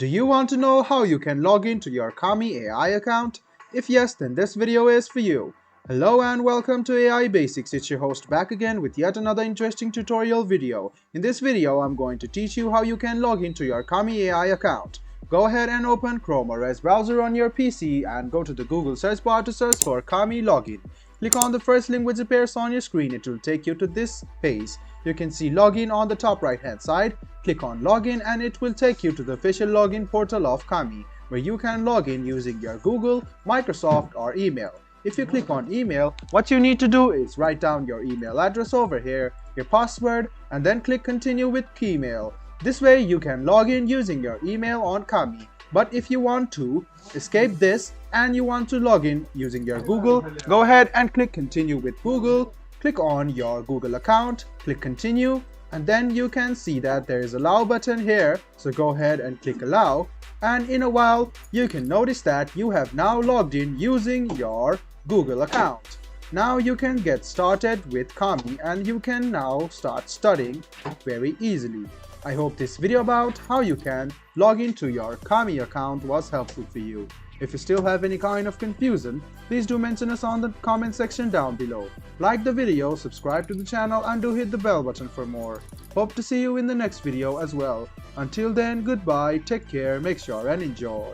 Do you want to know how you can log into your Kami.ai account? If yes, then this video is for you. Hello and welcome to AI Basics. It's your host back again with yet another interesting tutorial video. In this video, I'm going to teach you how you can log into your Kami.ai account. Go ahead and open Chrome or Edge browser on your PC and go to the Google search bar to search for Kami login. Click on the first link which appears on your screen. It will take you to this page. You can see login on the top right hand side. Click on login and it will take you to the official login portal of Kami, where you can log in using your Google, Microsoft or email. If you click on email, what you need to do is write down your email address over here, your password, and then click continue with Keymail. This way you can log in using your email on Kami. But if you want to escape this and you want to log in using your Google, go ahead and click continue with Google. Click on your Google account, click continue, and then you can see that there is allow button here. So go ahead and click allow, and in a while you can notice that you have now logged in using your Google account. Now you can get started with Kami and you can now start studying very easily. I hope this video about how you can log into your Kami account was helpful for you. If you still have any kind of confusion, please do mention us on the comment section down below. Like the video, subscribe to the channel and do hit the bell button for more. Hope to see you in the next video as well. Until then, goodbye, take care, make sure and enjoy.